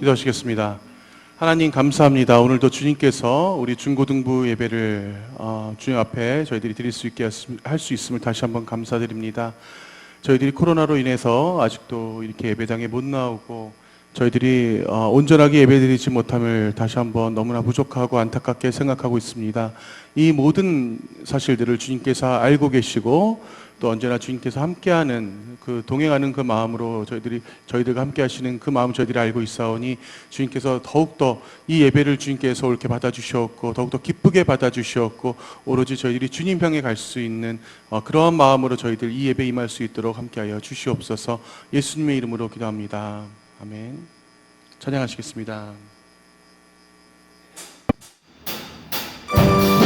기도하시겠습니다. 하나님 감사합니다. 오늘도 주님께서 우리 중고등부 예배를 주님 앞에 저희들이 드릴 수 있게 할 수 있음을 다시 한번 감사드립니다. 저희들이 코로나로 인해서 아직도 이렇게 예배장에 못 나오고 저희들이 온전하게 예배드리지 못함을 다시 한번 너무나 부족하고 안타깝게 생각하고 있습니다. 이 모든 사실들을 주님께서 알고 계시고 또 언제나 주님께서 함께하는 동행하는 그 마음으로 저희들과 함께하시는 그 마음 저희들이 알고 있사오니 주님께서 더욱더 이 예배를 주님께서 옳게 받아주셨고 더욱더 기쁘게 받아주셨고 오로지 저희들이 주님 향해 갈 수 있는 그러한 마음으로 저희들 이 예배에 임할 수 있도록 함께하여 주시옵소서. 예수님의 이름으로 기도합니다. 아멘. 찬양하시겠습니다. 주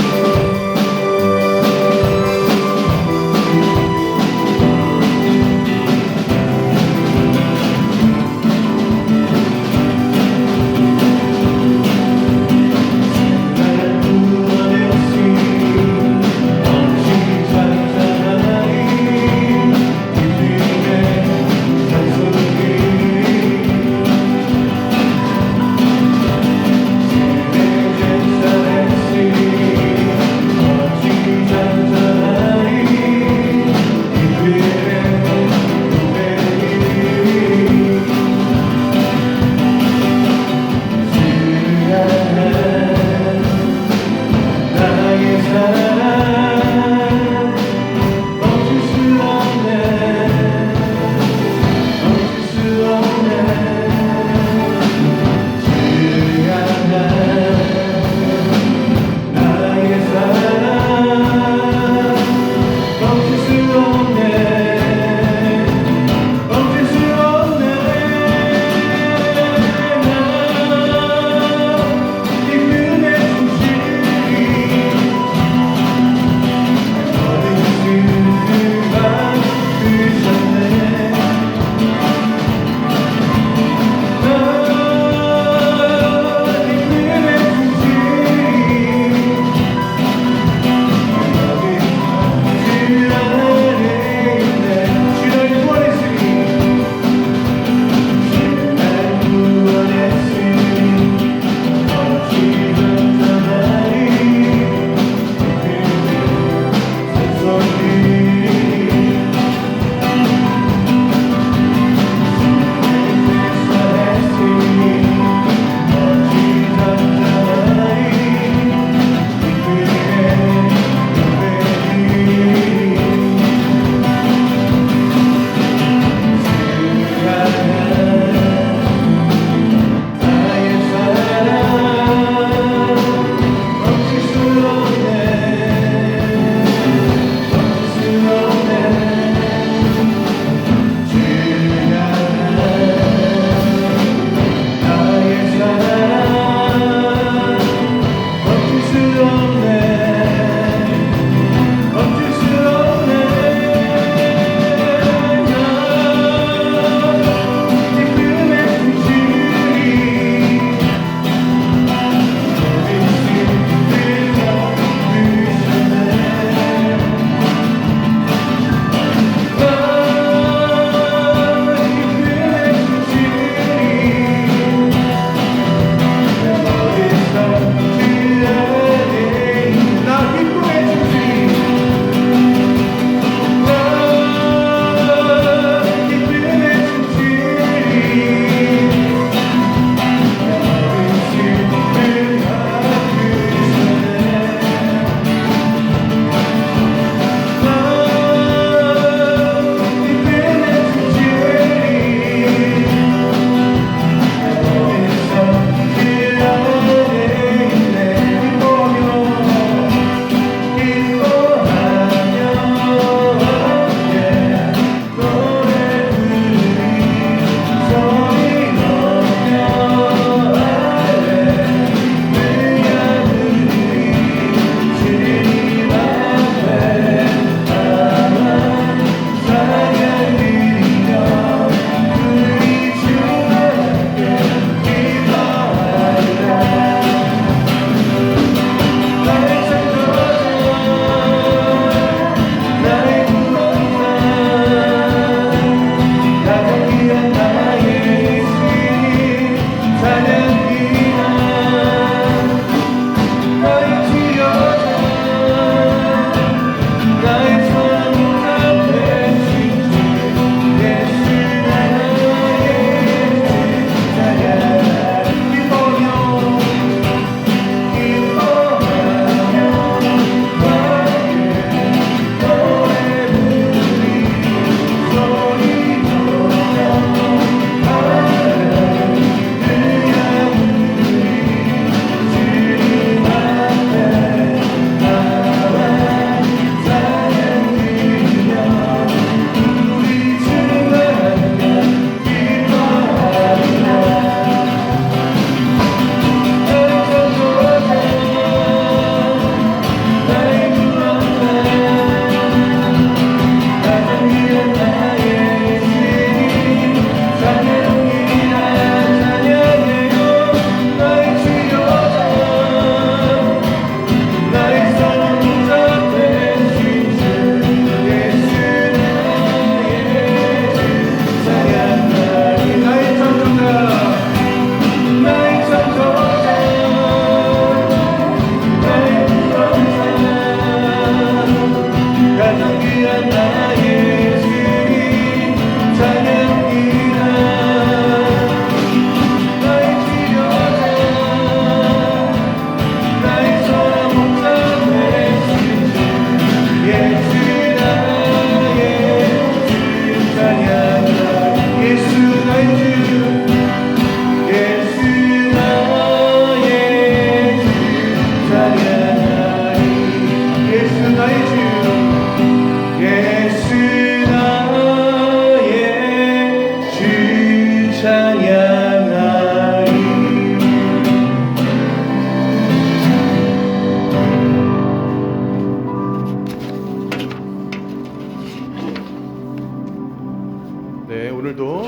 네, 오늘도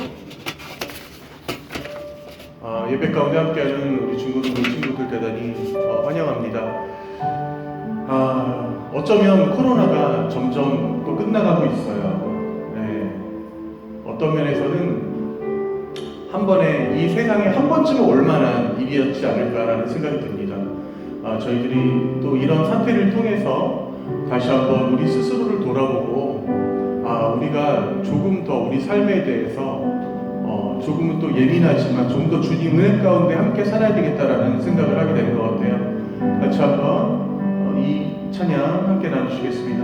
예배 가운데 함께하는 우리 중고등부 친구들 대단히 환영합니다. 어쩌면 코로나가 점점 또 끝나가고 있어요. 네, 어떤 면에서는 한 번에 이 세상에 한 번쯤은 올 만한 일이었지 않을까라는 생각이 듭니다. 저희들이 또 이런 사태를 통해서 다시 한번 우리 스스로를 돌아보고 우리가 조금 더 우리 삶에 대해서 조금은 또 예민하지만 좀 더 주님 은혜 가운데 함께 살아야 되겠다라는 생각을 하게 되는 것 같아요. 같이 한번 이 찬양 함께 나누시겠습니다.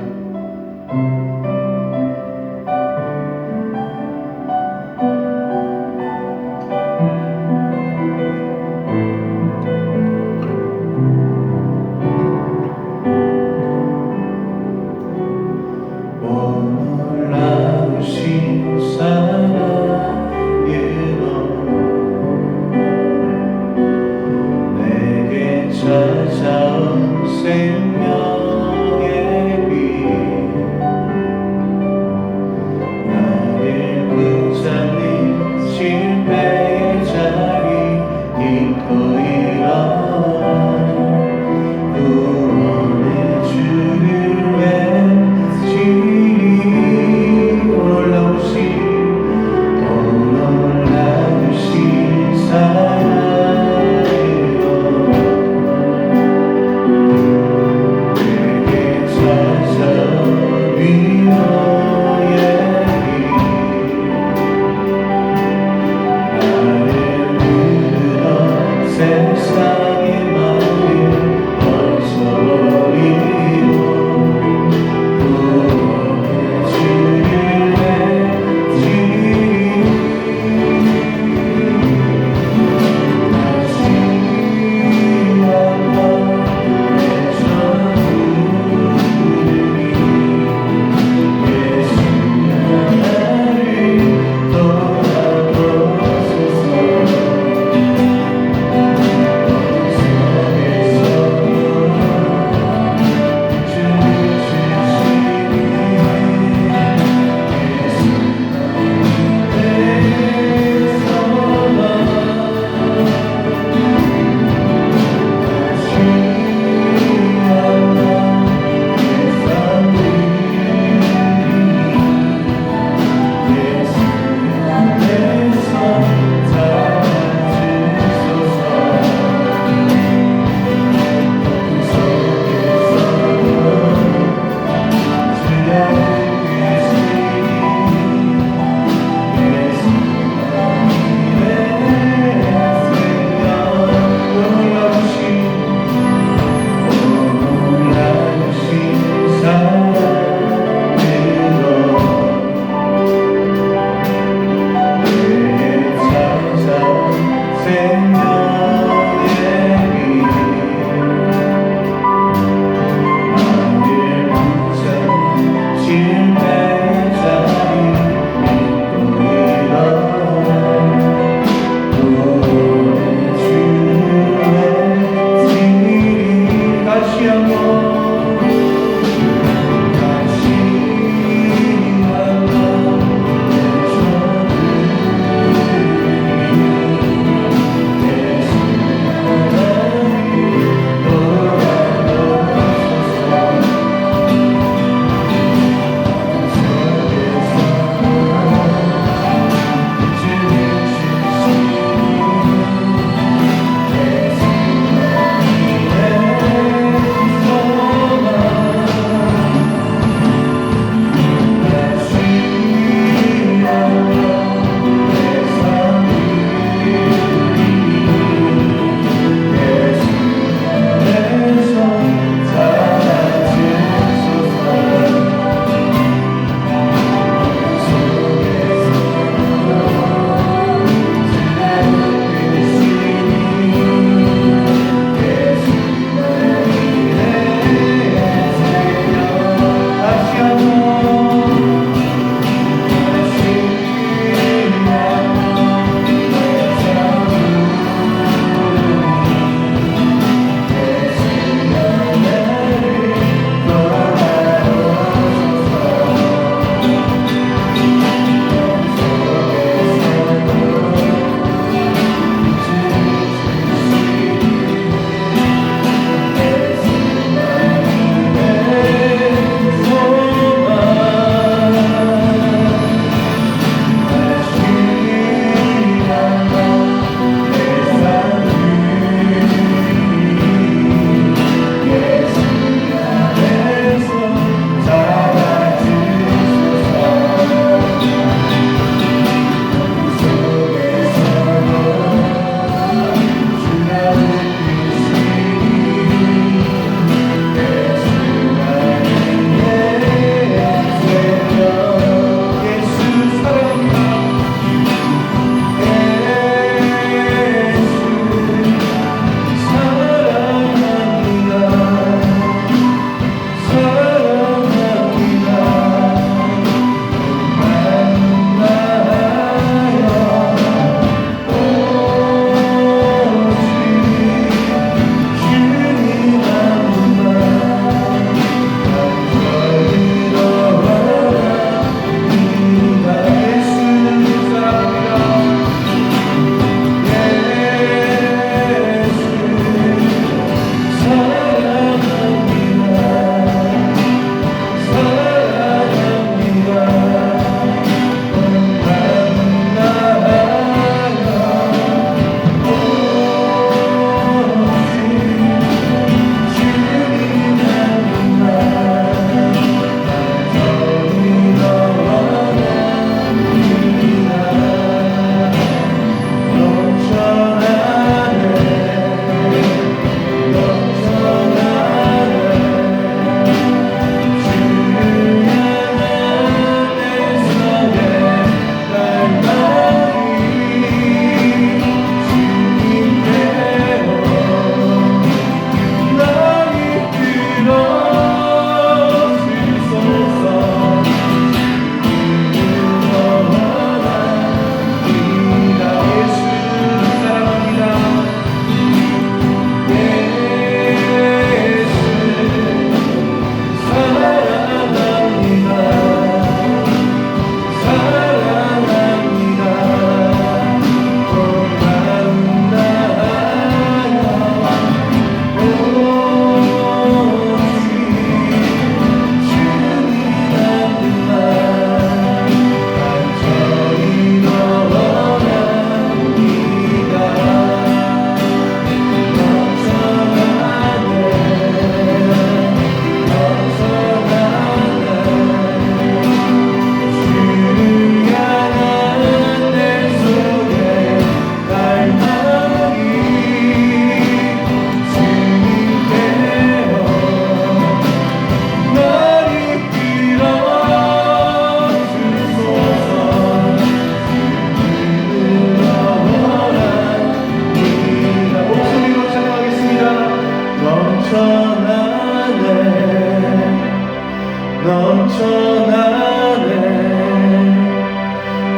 찾아온 생명의 빛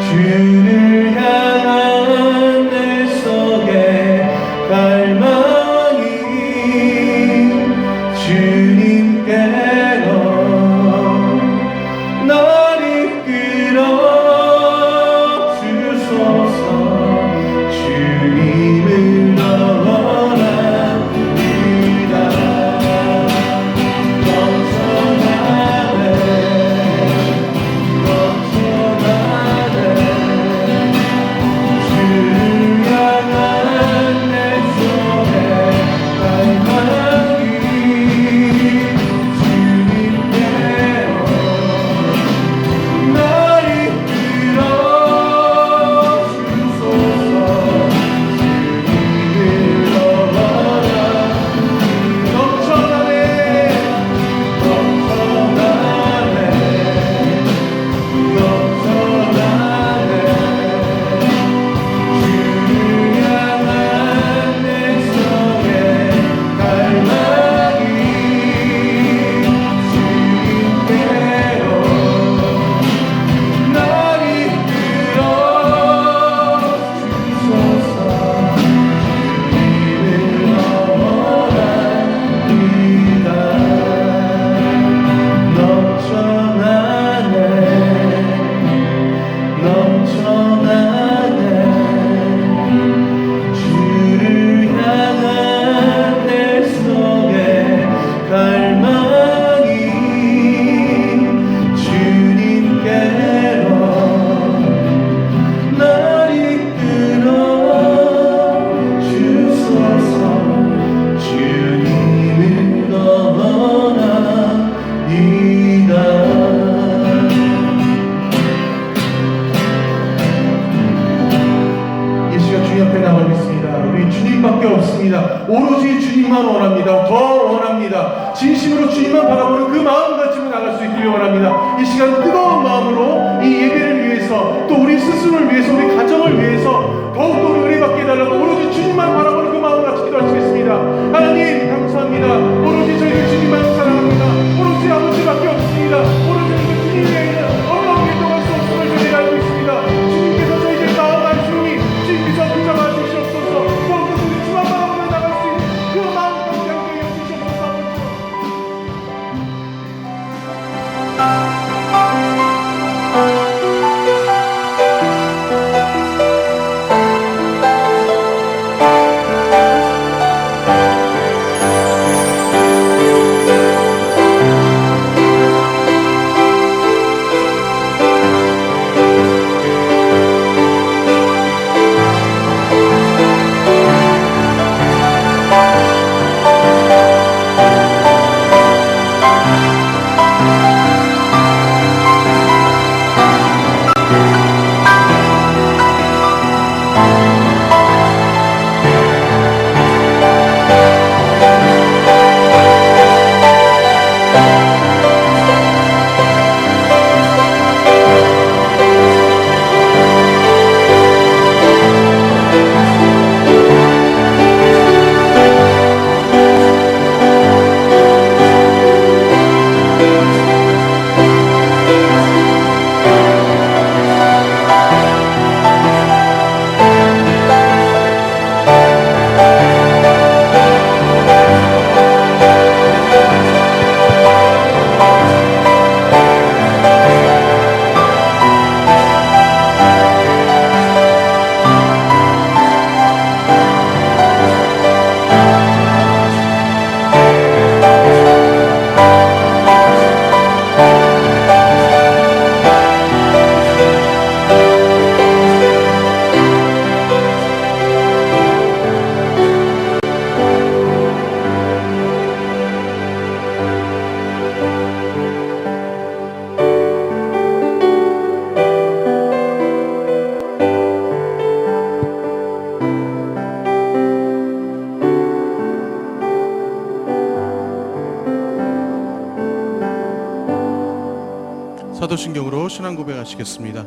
주를 향한 내 속에 갈망이 주님께로 날 이끌어 주소서. 주님을 원합니다. 넘쳐나네 넘쳐나네 주를 향한 내 속에 갈망이 주님께로 날 이끌어 주소서. 주님을 넘쳐나네 넘쳐나네 넘쳐나네 주를 향한 내 속에 갈망이 주님께로 날 이끌어 주소서. 주님을 원합니다. 넘쳐나네 넘쳐나네 주를 향한 내 속에 갈망이 주님께로 날 이끌어 주소서. 주님을 원합니다. 이 시간 주님 앞에 나와 있습니다. 우리 주님밖에 없습니다. 오로지 주님만 원합니다. 더 원합니다. 진심으로 주님만 바라보는 그 마음 가지고 나갈 수 있기를 원합니다. 이 시간 뜨거운 마음으로 이 예배를 위해서, 또 우리 스스로를 위해서, 우리 가정을 위해서 더욱더 우리 은혜받게 해달라고 오로지 주님만 바라보는 그 마음 같이 기도하시겠습니다. 하나님 감사합니다. 오로지 저희는 주님만 사랑합니다. 오로지 아버지밖에 없습니다. 오로지 주님 외에는 어떤 일도 할 수 없음을 저희가 알고 있습니다. 주님께서 저희들 마음 안수니 주님께서 붙잡아 주시옵소서. 더욱더 우리 주만 마음으로 나갈 수 있는 그 마음 함께 해주시옵소서. 사도신경으로 신앙 고백하시겠습니다.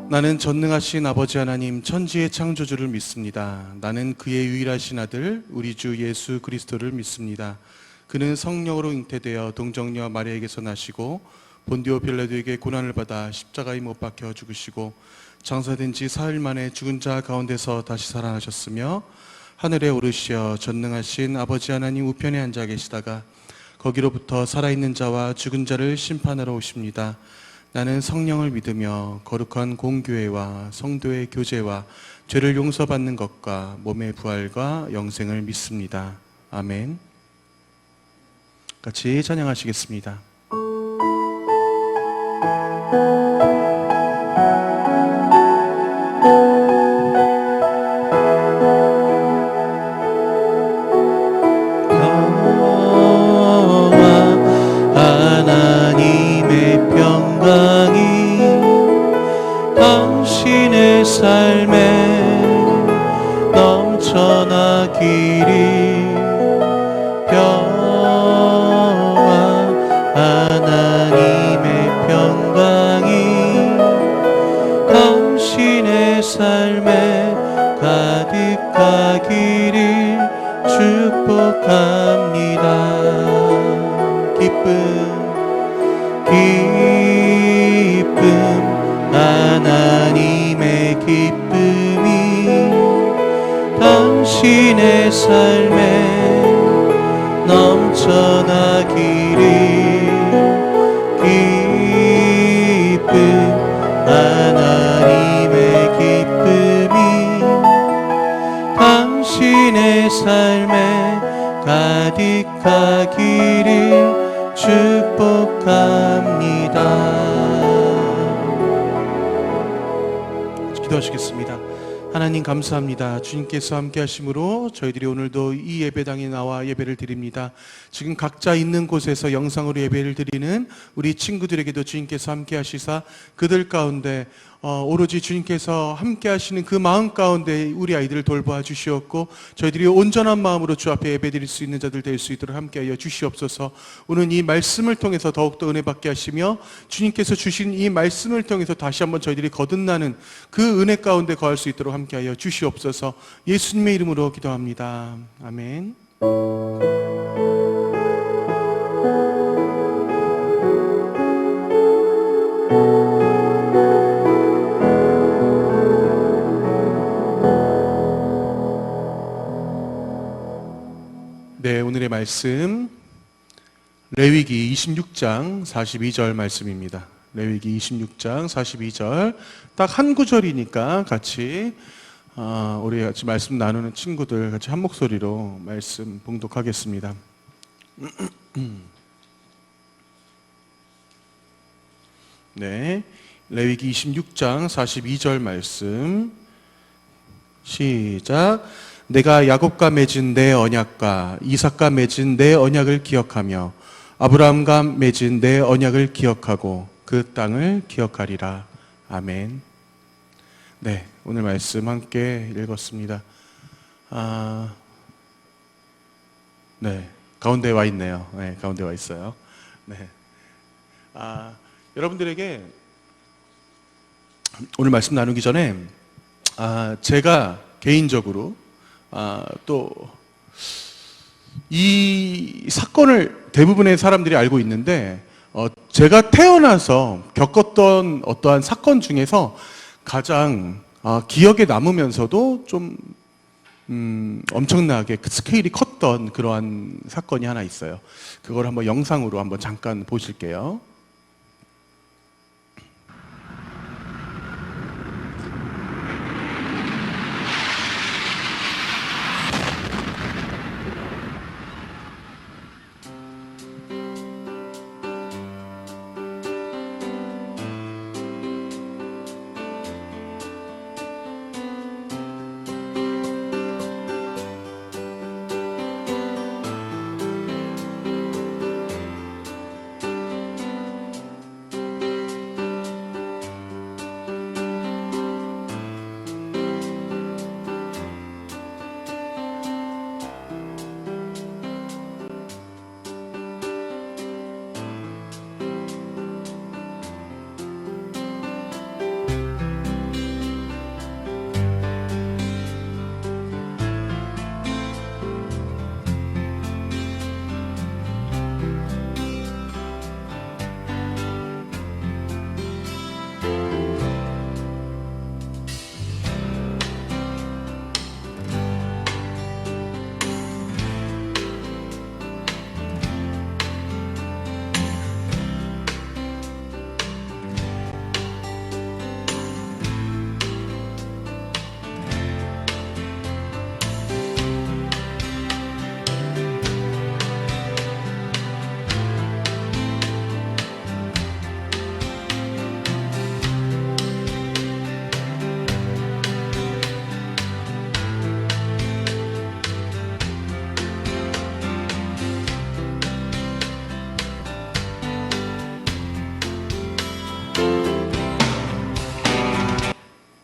나는 전능하신 아버지 하나님 천지의 창조주를 믿습니다. 나는 그의 유일하신 아들 우리 주 예수 그리스도를 믿습니다. 그는 성령으로 잉태되어 동정녀 마리아에게서 나시고 본디오 빌라도에게 고난을 받아 십자가에 못 박혀 죽으시고 장사된 지 사흘 만에 죽은 자 가운데서 다시 살아나셨으며 하늘에 오르시어 전능하신 아버지 하나님 우편에 앉아 계시다가 거기로부터 살아있는 자와 죽은 자를 심판하러 오십니다. 나는 성령을 믿으며 거룩한 공교회와 성도의 교제와 죄를 용서받는 것과 몸의 부활과 영생을 믿습니다. 아멘. 같이 찬양하시겠습니다. 하나님의 평강이 당신의 삶에 넘쳐나기를. 평화 하나님의 평강이 당신의 삶에 가득하기를 축복합니다. 기쁨 하나님의 기쁨이 당신의 삶에 넘쳐나기를. 기쁨 하나님의 기쁨이 당신의 삶에 가득하기를 축복합니다. 기도하시겠습니다. 하나님 감사합니다. 주님께서 함께 하심으로 저희들이 오늘도 이 예배당에 나와 예배를 드립니다. 지금 각자 있는 곳에서 영상으로 예배를 드리는 우리 친구들에게도 주님께서 함께 하시사 그들 가운데 오로지 주님께서 함께 하시는 그 마음 가운데 우리 아이들을 돌보아 주시옵고 저희들이 온전한 마음으로 주 앞에 예배 드릴 수 있는 자들 될 수 있도록 함께하여 주시옵소서. 오늘 이 말씀을 통해서 더욱더 은혜 받게 하시며 주님께서 주신 이 말씀을 통해서 다시 한번 저희들이 거듭나는 그 은혜 가운데 거할 수 있도록 함께하여 주시옵소서. 예수님의 이름으로 기도합니다. 아멘. 네, 오늘의 말씀 레위기 26장 42절 말씀입니다. 레위기 26장 42절 딱 한 구절이니까 같이 우리 같이 말씀 나누는 친구들 같이 한 목소리로 말씀 봉독하겠습니다. 네, 레위기 26장 42절 말씀 시작. 내가 야곱과 맺은 내 언약과 이삭과 맺은 내 언약을 기억하며 아브라함과 맺은 내 언약을 기억하고 그 땅을 기억하리라. 아멘. 네, 오늘 말씀 함께 읽었습니다. 네, 가운데 와 있네요. 네, 가운데 와 있어요. 네, 여러분들에게 오늘 말씀 나누기 전에 제가 개인적으로 또 이 사건을 대부분의 사람들이 알고 있는데 제가 태어나서 겪었던 어떠한 사건 중에서 가장 기억에 남으면서도 좀 엄청나게 스케일이 컸던 그러한 사건이 하나 있어요. 그걸 한번 영상으로 한번 잠깐 보실게요.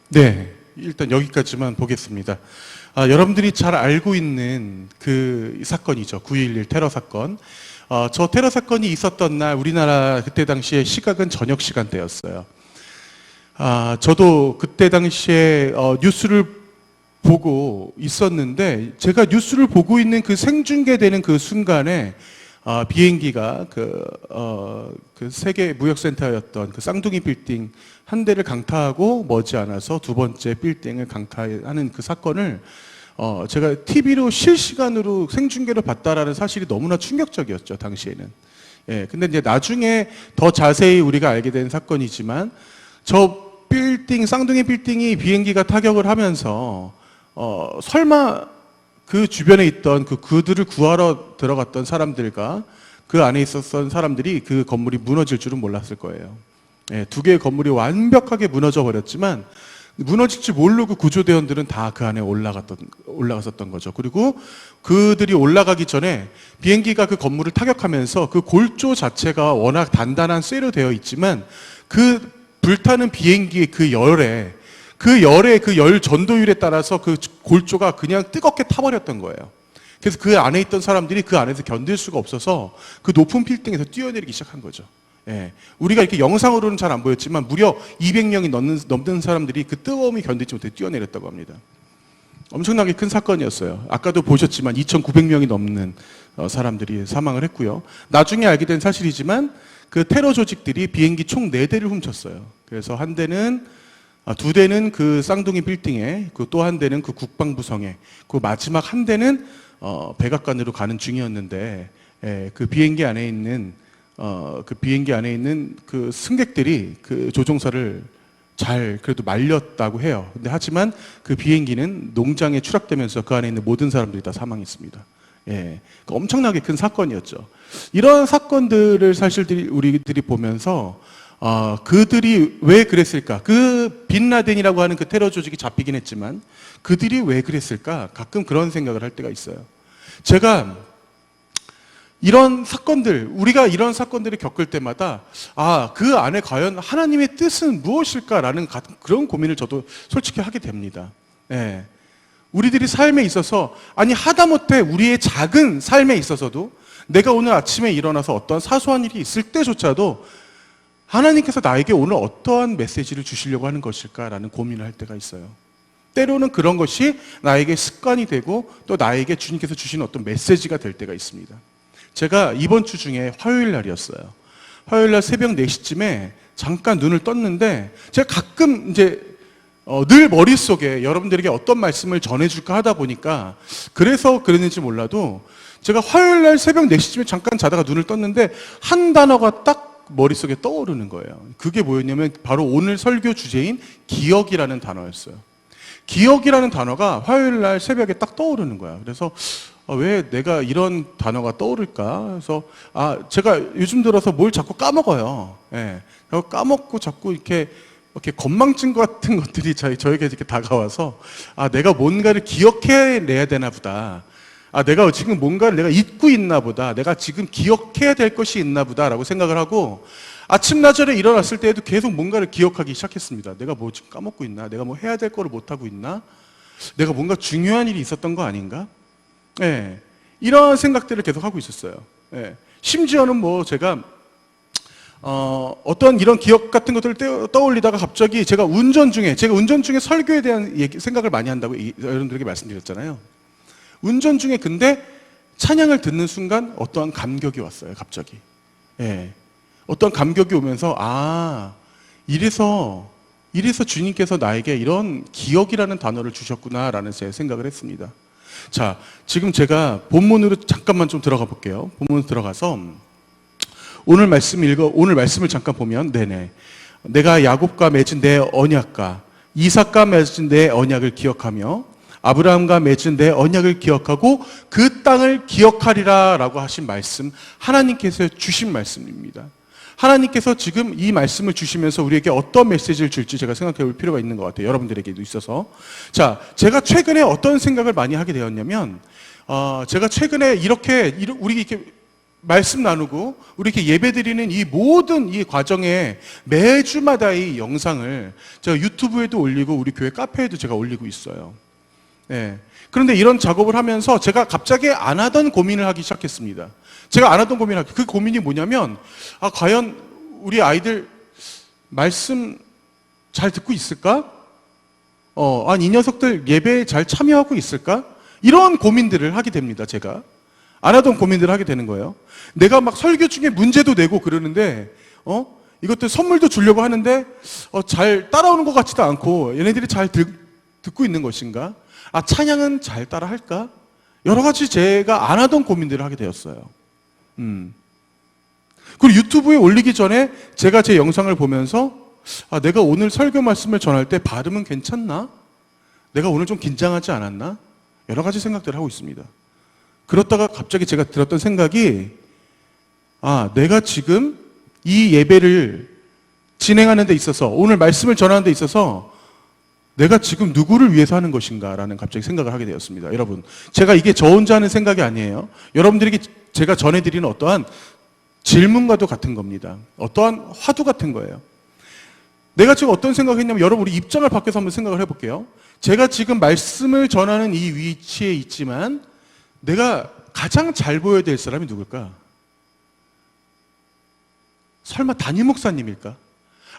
네, 일단 여기까지만 보겠습니다. 여러분들이 잘 알고 있는 그 사건이죠. 9.11 테러 사건. 저 테러 사건이 있었던 날 우리나라 그때 당시에 시각은 저녁 시간대였어요. 저도 그때 당시에 뉴스를 보고 있었는데 제가 뉴스를 보고 있는 그 생중계되는 그 순간에 비행기가 그 세계 무역센터였던 그 쌍둥이 빌딩 한 대를 강타하고 머지않아서 두 번째 빌딩을 강타하는 그 사건을 제가 TV로 실시간으로 생중계로 봤다라는 사실이 너무나 충격적이었죠, 당시에는. 예, 근데 이제 나중에 더 자세히 우리가 알게 된 사건이지만 저 빌딩, 쌍둥이 빌딩이 비행기가 타격을 하면서 설마 그 주변에 있던 그들을 구하러 들어갔던 사람들과 그 안에 있었던 사람들이 그 건물이 무너질 줄은 몰랐을 거예요. 예, 두 개의 건물이 완벽하게 무너져 버렸지만 무너질 줄 모르고 구조대원들은 다 그 안에 올라갔었던 거죠. 그리고 그들이 올라가기 전에 비행기가 그 건물을 타격하면서 그 골조 자체가 워낙 단단한 쇠로 되어 있지만 그 불타는 비행기의 그 열의 그 열 전도율에 따라서 그 골조가 그냥 뜨겁게 타버렸던 거예요. 그래서 그 안에 있던 사람들이 그 안에서 견딜 수가 없어서 그 높은 빌딩에서 뛰어내리기 시작한 거죠. 예. 우리가 이렇게 영상으로는 잘 안 보였지만 무려 200명이 넘는 사람들이 그 뜨거움이 견디지 못해 뛰어내렸다고 합니다. 엄청나게 큰 사건이었어요. 아까도 보셨지만 2,900명이 넘는 사람들이 사망을 했고요. 나중에 알게 된 사실이지만 그 테러 조직들이 비행기 총 4대를 훔쳤어요. 그래서 두 대는 그 쌍둥이 빌딩에, 그 또 한 대는 그 국방부성에, 그 마지막 한 대는 백악관으로 가는 중이었는데, 그 비행기 안에 있는 그 승객들이 그 조종사를 잘 그래도 말렸다고 해요. 근데 하지만 그 비행기는 농장에 추락되면서 그 안에 있는 모든 사람들이 다 사망했습니다. 예, 엄청나게 큰 사건이었죠. 이런 사건들을 사실 우리들이 보면서 그들이 왜 그랬을까? 그 빈라덴이라고 하는 그 테러 조직이 잡히긴 했지만 그들이 왜 그랬을까? 가끔 그런 생각을 할 때가 있어요. 제가 우리가 이런 사건들을 겪을 때마다 그 안에 과연 하나님의 뜻은 무엇일까라는 그런 고민을 저도 솔직히 하게 됩니다. 예. 우리들이 삶에 있어서 하다못해 우리의 작은 삶에 있어서도 내가 오늘 아침에 일어나서 어떤 사소한 일이 있을 때조차도 하나님께서 나에게 오늘 어떠한 메시지를 주시려고 하는 것일까라는 고민을 할 때가 있어요. 때로는 그런 것이 나에게 습관이 되고 또 나에게 주님께서 주시는 어떤 메시지가 될 때가 있습니다. 제가 이번 주 중에 화요일 날이었어요. 화요일 날 새벽 4시쯤에 잠깐 눈을 떴는데 제가 가끔 이제 늘 머릿속에 여러분들에게 어떤 말씀을 전해줄까 하다 보니까 그래서 그랬는지 몰라도 제가 화요일 날 새벽 4시쯤에 잠깐 자다가 눈을 떴는데 한 단어가 딱 머릿속에 떠오르는 거예요. 그게 뭐였냐면 바로 오늘 설교 주제인 기억이라는 단어였어요. 기억이라는 단어가 화요일 날 새벽에 딱 떠오르는 거야. 그래서 왜 내가 이런 단어가 떠오를까? 그래서 제가 요즘 들어서 뭘 자꾸 까먹어요. 예. 까먹고 자꾸 이렇게 건망증 같은 것들이 저에게 이렇게 다가와서 내가 뭔가를 기억해내야 되나 보다. 내가 지금 뭔가를 내가 잊고 있나 보다. 내가 지금 기억해야 될 것이 있나 보다라고 생각을 하고 아침나절에 일어났을 때에도 계속 뭔가를 기억하기 시작했습니다. 내가 뭐 지금 까먹고 있나? 내가 뭐 해야 될 거를 못하고 있나? 내가 뭔가 중요한 일이 있었던 거 아닌가? 예. 이런 생각들을 계속 하고 있었어요. 예. 심지어는 제가 어떤 이런 기억 같은 것들을 떠올리다가 갑자기 제가 운전 중에 설교에 대한 생각을 많이 한다고 여러분들에게 말씀드렸잖아요. 운전 중에 근데 찬양을 듣는 순간 어떠한 감격이 왔어요, 갑자기. 예. 어떤 감격이 오면서 이래서 주님께서 나에게 이런 기억이라는 단어를 주셨구나라는 제 생각을 했습니다. 자, 지금 제가 본문으로 잠깐만 좀 들어가 볼게요. 본문 들어가서 오늘 말씀을 잠깐 보면 내가 야곱과 맺은 내 언약과 이삭과 맺은 내 언약을 기억하며 아브라함과 맺은 내 언약을 기억하고 그 땅을 기억하리라 라고 하신 말씀, 하나님께서 주신 말씀입니다. 하나님께서 지금 이 말씀을 주시면서 우리에게 어떤 메시지를 줄지 제가 생각해 볼 필요가 있는 것 같아요. 여러분들에게도 있어서. 자, 제가 최근에 어떤 생각을 많이 하게 되었냐면, 제가 최근에 우리 이렇게 말씀 나누고 우리 이렇게 예배 드리는 이 모든 이 과정에 매주마다 이 영상을 제가 유튜브에도 올리고 우리 교회 카페에도 제가 올리고 있어요. 네. 그런데 이런 작업을 하면서 제가 갑자기 안 하던 고민을 하기 시작했습니다. 제가 안 하던 고민을 그 고민이 뭐냐면 과연 우리 아이들 말씀 잘 듣고 있을까? 이 녀석들 예배에 잘 참여하고 있을까? 이런 고민들을 하게 됩니다. 제가 안 하던 고민들을 하게 되는 거예요. 내가 막 설교 중에 문제도 내고 그러는데 이것들 선물도 주려고 하는데 잘 따라오는 것 같지도 않고 얘네들이 잘 듣고 있는 것인가? 찬양은 잘 따라 할까? 여러 가지 제가 안 하던 고민들을 하게 되었어요. 그리고 유튜브에 올리기 전에 제가 제 영상을 보면서 내가 오늘 설교 말씀을 전할 때 발음은 괜찮나? 내가 오늘 좀 긴장하지 않았나? 여러 가지 생각들을 하고 있습니다. 그렇다가 갑자기 제가 들었던 생각이 내가 지금 이 예배를 진행하는 데 있어서 오늘 말씀을 전하는 데 있어서 내가 지금 누구를 위해서 하는 것인가 라는 갑자기 생각을 하게 되었습니다. 여러분, 제가 이게 저 혼자 하는 생각이 아니에요. 여러분들에게 제가 전해드리는 어떠한 질문과도 같은 겁니다. 어떠한 화두 같은 거예요. 내가 지금 어떤 생각을 했냐면 여러분 우리 입장을 바뀌어서 한번 생각을 해볼게요. 제가 지금 말씀을 전하는 이 위치에 있지만 내가 가장 잘 보여야 될 사람이 누굴까? 설마 담임 목사님일까?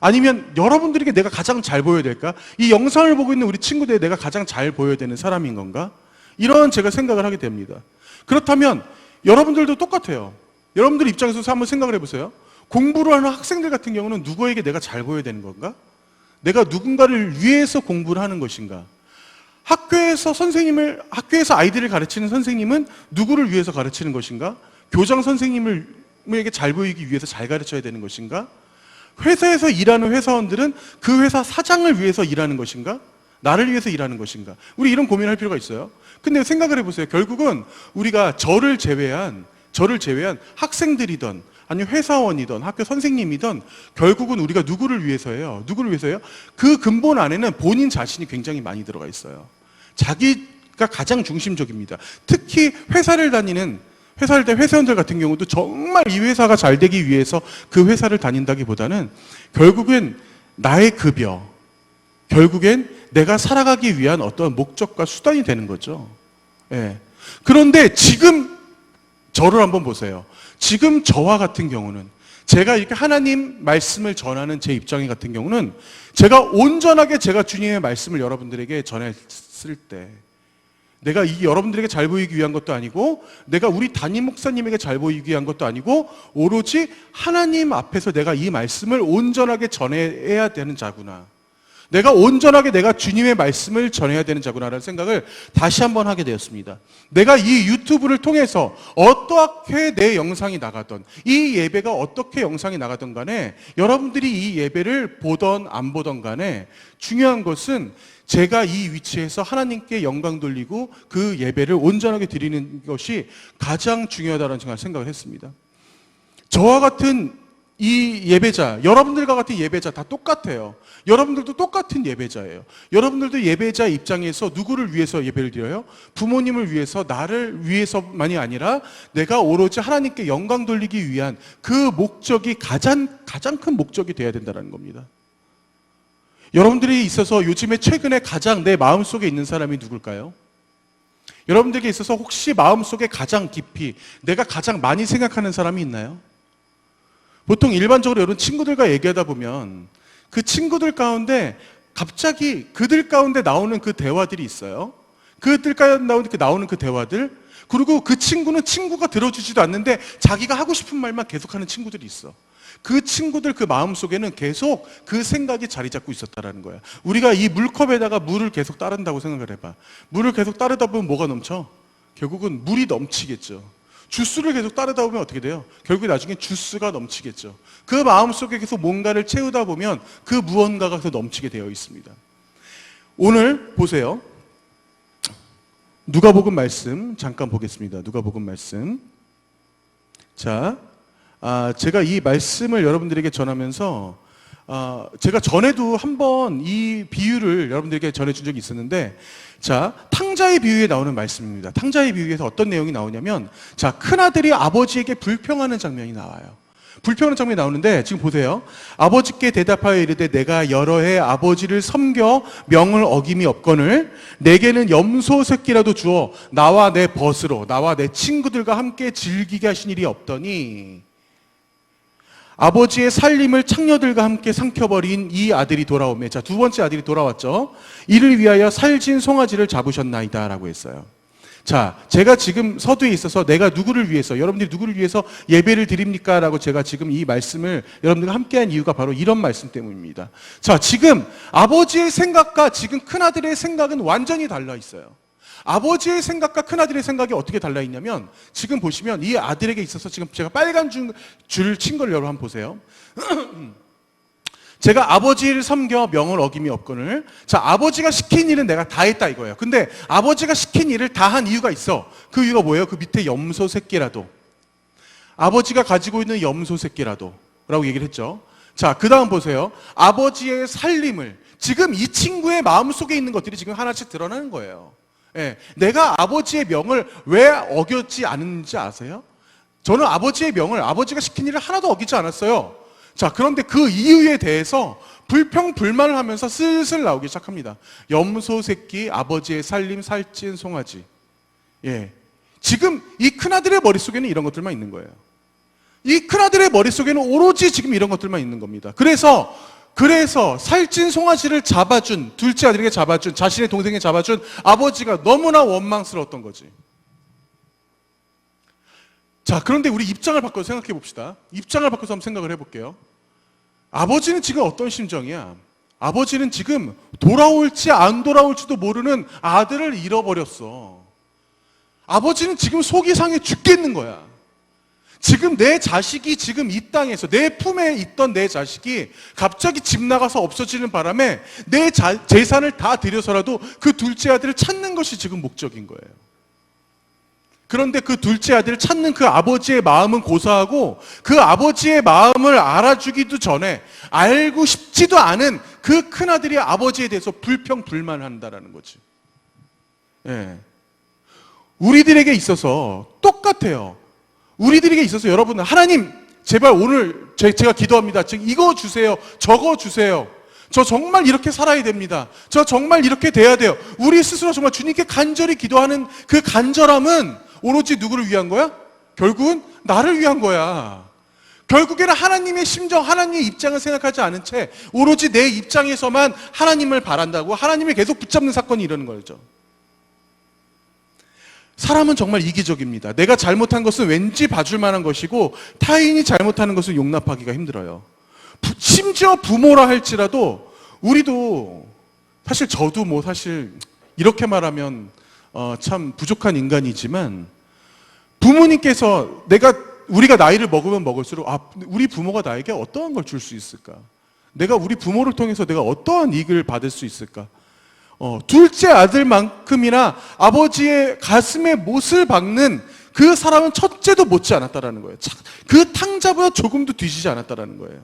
아니면 여러분들에게 내가 가장 잘 보여야 될까? 이 영상을 보고 있는 우리 친구들에게 내가 가장 잘 보여야 되는 사람인 건가? 이런 제가 생각을 하게 됩니다. 그렇다면 여러분들도 똑같아요. 여러분들 입장에서 한번 생각을 해보세요. 공부를 하는 학생들 같은 경우는 누구에게 내가 잘 보여야 되는 건가? 내가 누군가를 위해서 공부를 하는 것인가? 학교에서 아이들을 가르치는 선생님은 누구를 위해서 가르치는 것인가? 교장 선생님에게 잘 보이기 위해서 잘 가르쳐야 되는 것인가? 회사에서 일하는 회사원들은 그 회사 사장을 위해서 일하는 것인가? 나를 위해서 일하는 것인가? 우리 이런 고민을 할 필요가 있어요. 근데 생각을 해보세요. 결국은 우리가 저를 제외한 학생들이든 아니면 회사원이든 학교 선생님이든 결국은 우리가 누구를 위해서예요? 누구를 위해서요? 그 근본 안에는 본인 자신이 굉장히 많이 들어가 있어요. 자기가 가장 중심적입니다. 특히 회사를 다니는 회사원들 같은 경우도 정말 이 회사가 잘 되기 위해서 그 회사를 다닌다기보다는 결국엔 나의 급여, 결국엔 내가 살아가기 위한 어떤 목적과 수단이 되는 거죠. 예. 그런데 지금 저를 한번 보세요. 지금 저와 같은 경우는 제가 이렇게 하나님 말씀을 전하는 제 입장이 같은 경우는 제가 온전하게 제가 주님의 말씀을 여러분들에게 전했을 때 내가 여러분들에게 잘 보이기 위한 것도 아니고 내가 우리 담임 목사님에게 잘 보이기 위한 것도 아니고 오로지 하나님 앞에서 내가 이 말씀을 온전하게 전해야 되는 자구나. 내가 온전하게 내가 주님의 말씀을 전해야 되는 자구나라는 생각을 다시 한번 하게 되었습니다. 내가 이 유튜브를 통해서 어떻게 내 영상이 나가던 이 예배가 어떻게 영상이 나가던 간에 여러분들이 이 예배를 보던 안 보던 간에 중요한 것은 제가 이 위치에서 하나님께 영광 돌리고 그 예배를 온전하게 드리는 것이 가장 중요하다는 생각을 했습니다. 저와 같은 이 예배자, 여러분들과 같은 예배자 다 똑같아요. 여러분들도 똑같은 예배자예요. 여러분들도 예배자 입장에서 누구를 위해서 예배를 드려요? 부모님을 위해서, 나를 위해서만이 아니라 내가 오로지 하나님께 영광 돌리기 위한 그 목적이 가장 큰 목적이 되어야 된다는 겁니다. 여러분들이 있어서 요즘에 최근에 가장 내 마음속에 있는 사람이 누굴까요? 여러분들에게 있어서 혹시 마음속에 가장 깊이 내가 가장 많이 생각하는 사람이 있나요? 보통 일반적으로 여러분 친구들과 얘기하다 보면 그 친구들 가운데 갑자기 그들 가운데 나오는 그 대화들이 있어요. 그들 가운데 나오는 그 대화들, 그리고 그 친구는 친구가 들어주지도 않는데 자기가 하고 싶은 말만 계속하는 친구들이 있어. 그 친구들 그 마음속에는 계속 그 생각이 자리 잡고 있었다라는 거야. 우리가 이 물컵에다가 물을 계속 따른다고 생각을 해봐. 물을 계속 따르다 보면 뭐가 넘쳐? 결국은 물이 넘치겠죠. 주스를 계속 따르다 보면 어떻게 돼요? 결국에 나중에 주스가 넘치겠죠. 그 마음속에 계속 뭔가를 채우다 보면 그 무언가가 계속 넘치게 되어 있습니다. 오늘 보세요. 누가복음 말씀 잠깐 보겠습니다. 누가복음 말씀. 자, 제가 이 말씀을 여러분들에게 전하면서 제가 전에도 한번 이 비유를 여러분들에게 전해준 적이 있었는데, 자, 탕자의 비유에 나오는 말씀입니다. 탕자의 비유에서 어떤 내용이 나오냐면, 자, 큰아들이 아버지에게 불평하는 장면이 나와요. 불평하는 장면이 나오는데, 지금 보세요. 아버지께 대답하여 이르되 내가 여러 해 아버지를 섬겨 명을 어김이 없거늘 내게는 염소 새끼라도 주어 나와 내 벗으로 나와 내 친구들과 함께 즐기게 하신 일이 없더니 아버지의 살림을 창녀들과 함께 삼켜버린 이 아들이 돌아오매. 자, 두 번째 아들이 돌아왔죠. 이를 위하여 살진 송아지를 잡으셨나이다 라고 했어요. 자, 제가 지금 서두에 있어서 내가 누구를 위해서, 여러분들이 누구를 위해서 예배를 드립니까? 라고 제가 지금 이 말씀을 여러분들과 함께한 이유가 바로 이런 말씀 때문입니다. 자, 지금 아버지의 생각과 지금 큰아들의 생각은 완전히 달라 있어요. 아버지의 생각과 큰아들의 생각이 어떻게 달라 있냐면, 지금 보시면 이 아들에게 있어서 지금 제가 빨간 줄을 친 걸 여러분 한번 보세요. 제가 아버지를 섬겨 명을 어김이 없거늘. 자, 아버지가 시킨 일은 내가 다 했다 이거예요. 근데 아버지가 시킨 일을 다 한 이유가 있어. 그 이유가 뭐예요? 그 밑에 염소 새끼라도, 아버지가 가지고 있는 염소 새끼라도 라고 얘기를 했죠. 자, 그 다음 보세요. 아버지의 살림을, 지금 이 친구의 마음속에 있는 것들이 지금 하나씩 드러나는 거예요. 예, 내가 아버지의 명을 왜 어겼지 않은지 아세요? 저는 아버지의 명을, 아버지가 시킨 일을 하나도 어기지 않았어요. 자, 그런데 그 이유에 대해서 불평 불만을 하면서 슬슬 나오기 시작합니다. 염소 새끼, 아버지의 살림, 살찐 송아지. 예, 지금 이 큰아들의 머릿속에는 이런 것들만 있는 거예요. 이 큰아들의 머릿속에는 오로지 지금 이런 것들만 있는 겁니다. 그래서 살찐 송아지를 잡아준, 둘째 아들에게 잡아준, 자신의 동생에게 잡아준 아버지가 너무나 원망스러웠던 거지. 자, 그런데 우리 입장을 바꿔서 생각해 봅시다. 입장을 바꿔서 한번 생각을 해볼게요. 아버지는 지금 어떤 심정이야? 아버지는 지금 돌아올지 안 돌아올지도 모르는 아들을 잃어버렸어. 아버지는 지금 속이 상해 죽겠는 거야. 지금 내 자식이 지금 이 땅에서, 내 품에 있던 내 자식이 갑자기 집 나가서 없어지는 바람에 내 재산을 다 들여서라도 그 둘째 아들을 찾는 것이 지금 목적인 거예요. 그런데 그 둘째 아들을 찾는 그 아버지의 마음은 고사하고, 그 아버지의 마음을 알아주기도 전에 알고 싶지도 않은 그 큰아들이 아버지에 대해서 불평 불만한다라는 거지. 예. 우리들에게 있어서 똑같아요. 우리들에게 있어서 여러분, 하나님 제발 오늘 제가 기도합니다. 지금 이거 주세요, 저거 주세요. 저 정말 이렇게 살아야 됩니다. 저 정말 이렇게 돼야 돼요. 우리 스스로 정말 주님께 간절히 기도하는 그 간절함은 오로지 누구를 위한 거야? 결국은 나를 위한 거야. 결국에는 하나님의 심정, 하나님의 입장을 생각하지 않은 채 오로지 내 입장에서만 하나님을 바란다고 하나님을 계속 붙잡는 사건이 이러는 거죠. 사람은 정말 이기적입니다. 내가 잘못한 것은 왠지 봐줄 만한 것이고 타인이 잘못하는 것을 용납하기가 힘들어요. 심지어 부모라 할지라도 우리도, 사실 저도 뭐 사실 이렇게 말하면 참 부족한 인간이지만, 부모님께서 우리가 나이를 먹으면 먹을수록 우리 부모가 나에게 어떠한 걸 줄 수 있을까? 내가 우리 부모를 통해서 내가 어떠한 이익을 받을 수 있을까? 둘째 아들만큼이나 아버지의 가슴에 못을 박는 그 사람은 첫째도 못지 않았다라는 거예요. 그 탕자보다 조금도 뒤지지 않았다라는 거예요.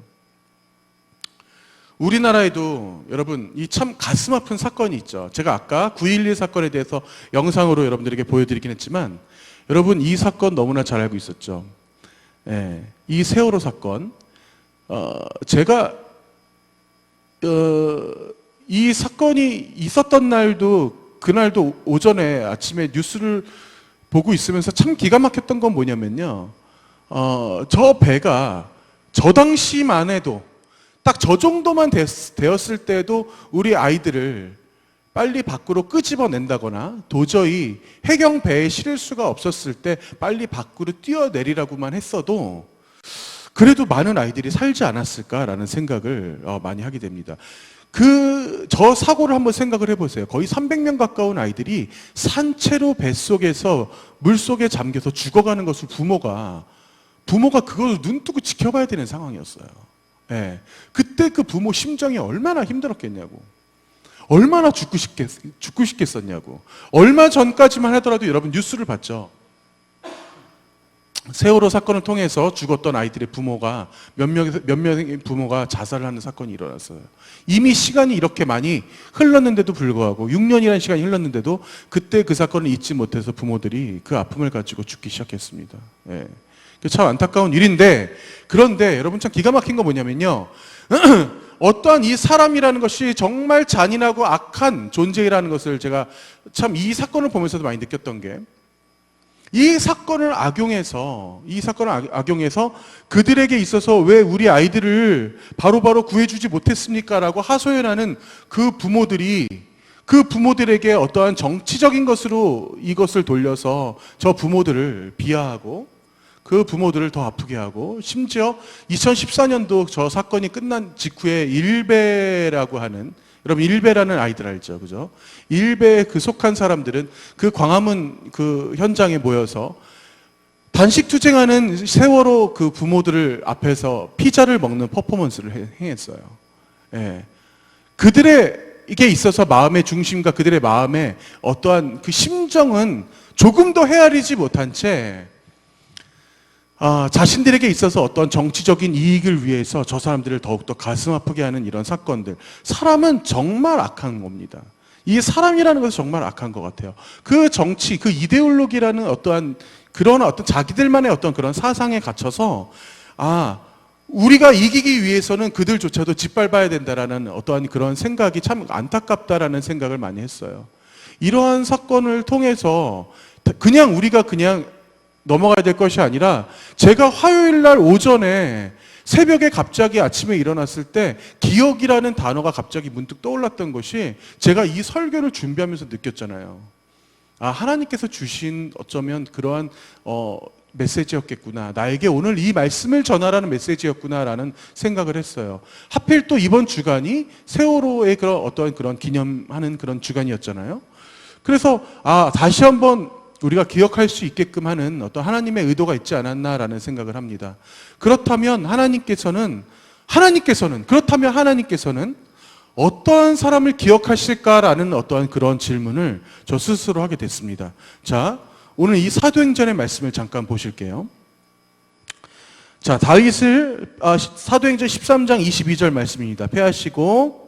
우리나라에도 여러분 이 참 가슴 아픈 사건이 있죠. 제가 아까 9.11 사건에 대해서 영상으로 여러분들에게 보여드리긴 했지만, 여러분 이 사건 너무나 잘 알고 있었죠. 예, 이 세월호 사건. 제가 이 사건이 있었던 날도, 그날도 오전에 아침에 뉴스를 보고 있으면서 참 기가 막혔던 건 뭐냐면요, 저 배가 저 당시만 해도 딱 저 정도만 되었을 때도 우리 아이들을 빨리 밖으로 끄집어낸다거나 도저히 해경 배에 실을 수가 없었을 때 빨리 밖으로 뛰어내리라고만 했어도 그래도 많은 아이들이 살지 않았을까라는 생각을 많이 하게 됩니다. 저 사고를 한번 생각을 해보세요. 거의 300명 가까운 아이들이 산채로 뱃속에서 물속에 잠겨서 죽어가는 것을 부모가 그걸 눈뜨고 지켜봐야 되는 상황이었어요. 예. 그때 그 부모 심정이 얼마나 힘들었겠냐고. 얼마나 죽고 싶겠었냐고. 얼마 전까지만 하더라도 여러분 뉴스를 봤죠. 세월호 사건을 통해서 죽었던 아이들의 부모가 몇 명의 부모가 자살을 하는 사건이 일어났어요. 이미 시간이 이렇게 많이 흘렀는데도 불구하고 6년이라는 시간이 흘렀는데도 그때 그 사건을 잊지 못해서 부모들이 그 아픔을 가지고 죽기 시작했습니다. 예. 참 안타까운 일인데, 그런데 여러분 참 기가 막힌 거 뭐냐면요. 어떠한 이 사람이라는 것이 정말 잔인하고 악한 존재라는 것을 제가 참 이 사건을 보면서도 많이 느꼈던 게, 이 사건을 악용해서 그들에게 있어서 왜 우리 아이들을 바로바로 구해주지 못했습니까? 라고 하소연하는 그 부모들에게 어떠한 정치적인 것으로 이것을 돌려서 저 부모들을 비하하고 그 부모들을 더 아프게 하고, 심지어 2014년도 저 사건이 끝난 직후에 일베라고 하는, 여러분 일베라는 아이들 알죠? 그죠? 일베에 그 속한 사람들은 그 광화문 그 현장에 모여서 단식 투쟁하는 세월호 그 부모들을 앞에서 피자를 먹는 퍼포먼스를 행했어요. 예. 그들에게 있어서 마음의 중심과 그들의 마음의 어떠한 그 심정은 조금 더 헤아리지 못한 채 자신들에게 있어서 어떤 정치적인 이익을 위해서 저 사람들을 더욱더 가슴 아프게 하는 이런 사건들. 사람은 정말 악한 겁니다. 이 사람이라는 것은 정말 악한 것 같아요. 그 정치, 그 이데올로기라는 어떠한 자기들만의 어떤 그런 사상에 갇혀서 우리가 이기기 위해서는 그들조차도 짓밟아야 된다라는 어떠한 그런 생각이 참 안타깝다라는 생각을 많이 했어요. 이러한 사건을 통해서 우리가 넘어가야 될 것이 아니라, 제가 화요일 날 오전에 새벽에 갑자기 아침에 일어났을 때 기억이라는 단어가 갑자기 문득 떠올랐던 것이, 제가 이 설교를 준비하면서 느꼈잖아요. 하나님께서 주신 어쩌면 그러한 메시지였겠구나. 나에게 오늘 이 말씀을 전하라는 메시지였구나라는 생각을 했어요. 하필 또 이번 주간이 세월호의 그런 기념하는 그런 주간이었잖아요. 그래서 다시 한번 우리가 기억할 수 있게끔 하는 어떤 하나님의 의도가 있지 않았나라는 생각을 합니다. 그렇다면 하나님께서는 어떠한 사람을 기억하실까라는 어떠한 그런 질문을 저 스스로 하게 됐습니다. 자, 오늘 이 사도행전의 말씀을 잠깐 보실게요. 자, 사도행전 13장 22절 말씀입니다. 폐하시고,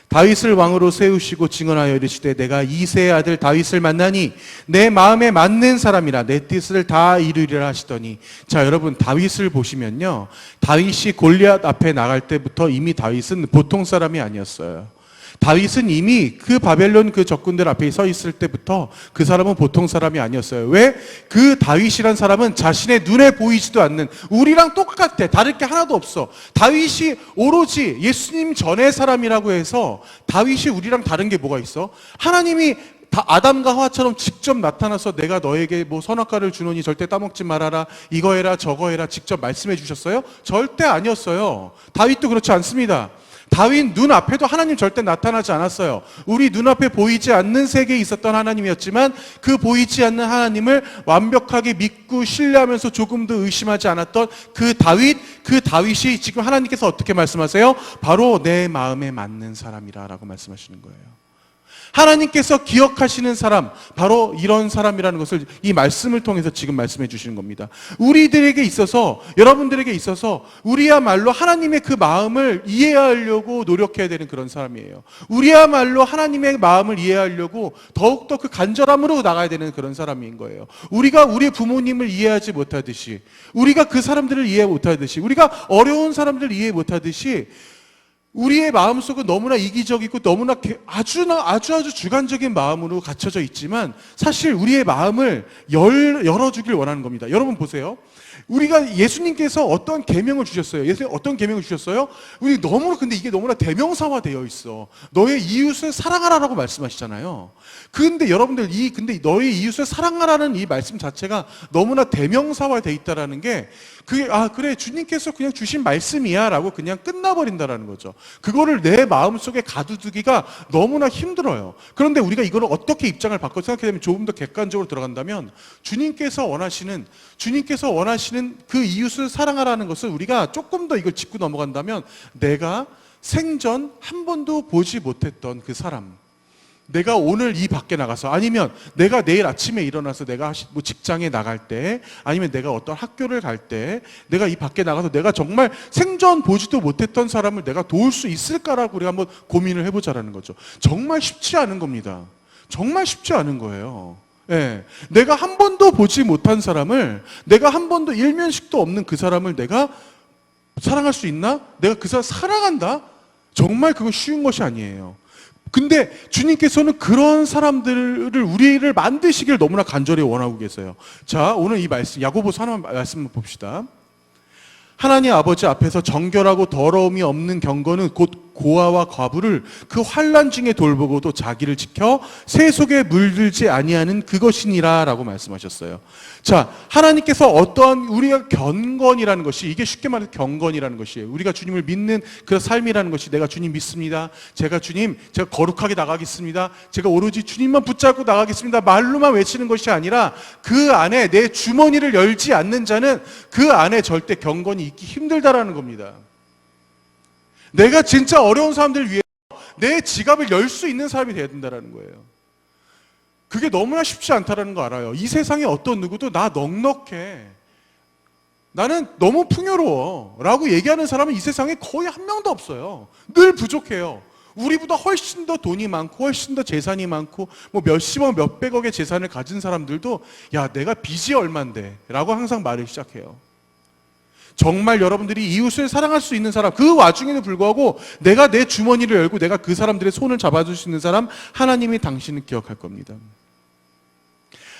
다윗을 왕으로 세우시고 증언하여 이르시되 내가 이새의 아들 다윗을 만나니 내 마음에 맞는 사람이라 내 뜻을 다 이루리라 하시더니. 자, 여러분 다윗을 보시면요, 다윗이 골리앗 앞에 나갈 때부터 이미 다윗은 보통 사람이 아니었어요. 다윗은 이미 그 바벨론 그 적군들 앞에 서 있을 때부터 그 사람은 보통 사람이 아니었어요. 왜? 그 다윗이란 사람은 자신의 눈에 보이지도 않는, 우리랑 똑같아, 다를 게 하나도 없어. 다윗이 오로지 예수님 전의 사람이라고 해서 다윗이 우리랑 다른 게 뭐가 있어? 하나님이 아담과 하와처럼 직접 나타나서 내가 너에게 선악과를 주노니 절대 따먹지 말아라, 이거 해라 저거 해라 직접 말씀해 주셨어요? 절대 아니었어요. 다윗도 그렇지 않습니다. 다윗 눈앞에도 하나님 절대 나타나지 않았어요. 우리 눈앞에 보이지 않는 세계에 있었던 하나님이었지만, 그 보이지 않는 하나님을 완벽하게 믿고 신뢰하면서 조금도 의심하지 않았던 그 다윗이 지금 하나님께서 어떻게 말씀하세요? 바로 내 마음에 맞는 사람이라 라고 말씀하시는 거예요. 하나님께서 기억하시는 사람, 바로 이런 사람이라는 것을 이 말씀을 통해서 지금 말씀해 주시는 겁니다. 우리들에게 있어서, 여러분들에게 있어서 우리야말로 하나님의 그 마음을 이해하려고 노력해야 되는 그런 사람이에요. 우리야말로 하나님의 마음을 이해하려고 더욱더 그 간절함으로 나가야 되는 그런 사람인 거예요. 우리가 우리 부모님을 이해하지 못하듯이, 우리가 그 사람들을 이해 못하듯이, 우리가 어려운 사람들을 이해 못하듯이, 우리의 마음속은 너무나 이기적이고 너무나 아주 주관적인 마음으로 갇혀져 있지만, 사실 우리의 마음을 열어주길 원하는 겁니다. 여러분 보세요. 우리가 예수님께서 어떤 계명을 주셨어요? 예수님 어떤 계명을 주셨어요? 근데 이게 너무나 대명사화 되어 있어. 너의 이웃을 사랑하라라고 말씀하시잖아요. 근데 여러분들 근데 너의 이웃을 사랑하라는 이 말씀 자체가 너무나 대명사화 되어 있다라는 게, 그게 그래 주님께서 그냥 주신 말씀이야라고 그냥 끝나버린다라는 거죠. 그거를 내 마음속에 가두기가 너무나 힘들어요. 그런데 우리가 이거를 어떻게 입장을 바꿔 생각하면 조금 더 객관적으로 들어간다면, 주님께서 원하시는 그 이웃을 사랑하라는 것을 우리가 조금 더 이걸 짚고 넘어간다면, 내가 생전 한 번도 보지 못했던 그 사람, 내가 오늘 이 밖에 나가서, 아니면 내가 내일 아침에 일어나서 내가 뭐 직장에 나갈 때, 아니면 내가 어떤 학교를 갈 때, 내가 이 밖에 나가서 내가 정말 생전 보지도 못했던 사람을 내가 도울 수 있을까라고 우리가 한번 고민을 해보자라는 거죠. 정말 쉽지 않은 겁니다. 정말 쉽지 않은 거예요. 예. 내가 한 번도 보지 못한 사람을, 내가 한 번도 일면식도 없는 그 사람을 내가 사랑할 수 있나? 내가 그 사람 사랑한다? 정말 그건 쉬운 것이 아니에요. 근데 주님께서는 그런 사람들을, 우리를 만드시길 너무나 간절히 원하고 계세요. 자, 오늘 이 말씀, 야고보서 하나만 말씀을 봅시다. 하나님 아버지 앞에서 정결하고 더러움이 없는 경건은 곧 고아와 과부를 그 환난 중에 돌보고도 자기를 지켜 새 속에 물들지 아니하는 그것이니라 라고 말씀하셨어요. 자, 하나님께서 어떠한 우리가 경건이라는 것이, 이게 쉽게 말해서 경건이라는 것이에요. 우리가 주님을 믿는 그 삶이라는 것이, 내가 주님 믿습니다. 제가 거룩하게 나가겠습니다. 제가 오로지 주님만 붙잡고 나가겠습니다. 말로만 외치는 것이 아니라 그 안에 내 주머니를 열지 않는 자는 그 안에 절대 경건이 있기 힘들다라는 겁니다. 내가 진짜 어려운 사람들을 위해 내 지갑을 열 수 있는 사람이 되어야 된다는 거예요. 그게 너무나 쉽지 않다는 거 알아요. 이 세상에 어떤 누구도 나 넉넉해, 나는 너무 풍요로워 라고 얘기하는 사람은 이 세상에 거의 한 명도 없어요. 늘 부족해요. 우리보다 훨씬 더 돈이 많고 훨씬 더 재산이 많고 뭐 몇십억 몇백억의 재산을 가진 사람들도 야, 내가 빚이 얼만데 라고 항상 말을 시작해요. 정말 여러분들이 이웃을 사랑할 수 있는 사람, 그 와중에도 불구하고 내가 내 주머니를 열고 내가 그 사람들의 손을 잡아줄 수 있는 사람, 하나님이 당신을 기억할 겁니다.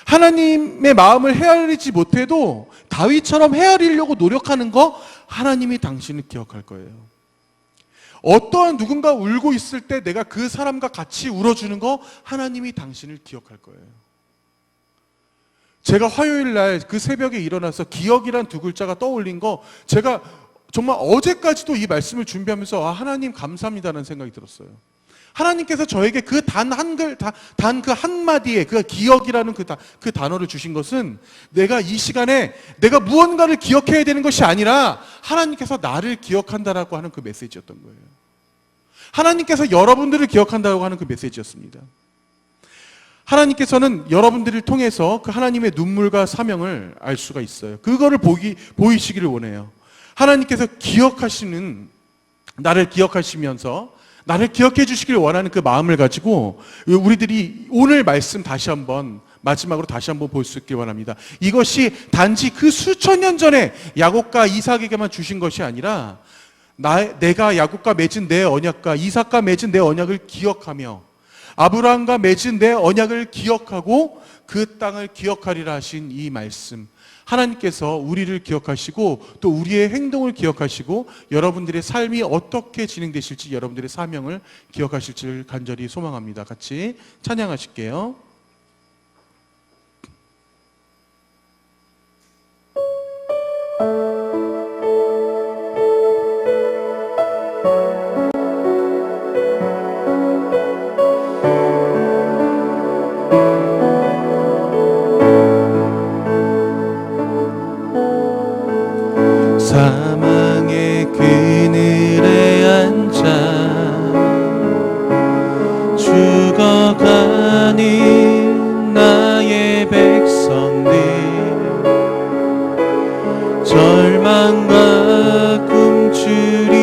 하나님의 마음을 헤아리지 못해도 다윗처럼 헤아리려고 노력하는 거, 하나님이 당신을 기억할 거예요. 어떠한 누군가 울고 있을 때 내가 그 사람과 같이 울어주는 거, 하나님이 당신을 기억할 거예요. 제가 화요일 날 그 새벽에 일어나서 기억이란 두 글자가 떠올린 거, 제가 정말 어제까지도 이 말씀을 준비하면서 하나님 감사합니다라는 생각이 들었어요. 하나님께서 저에게 그 단 그 한마디에 그 기억이라는 그 단어를 주신 것은, 내가 이 시간에 내가 무언가를 기억해야 되는 것이 아니라 하나님께서 나를 기억한다라고 하는 그 메시지였던 거예요. 하나님께서 여러분들을 기억한다고 하는 그 메시지였습니다. 하나님께서는 여러분들을 통해서 그 하나님의 눈물과 사명을 알 수가 있어요. 그거를 보이시기를 원해요. 하나님께서 나를 기억하시면서 나를 기억해 주시길 원하는 그 마음을 가지고 우리들이 오늘 말씀 마지막으로 다시 한번 볼 수 있길 원합니다. 이것이 단지 그 수천 년 전에 야곱과 이삭에게만 주신 것이 아니라 내가 야곱과 맺은 내 언약과 이삭과 맺은 내 언약을 기억하며 아브라함과 맺은 내 언약을 기억하고 그 땅을 기억하리라 하신 이 말씀, 하나님께서 우리를 기억하시고 또 우리의 행동을 기억하시고 여러분들의 삶이 어떻게 진행되실지, 여러분들의 사명을 기억하실지를 간절히 소망합니다. 같이 찬양하실게요. 사망의 그늘에 앉아 죽어가는 나의 백성들, 절망과 굶주림에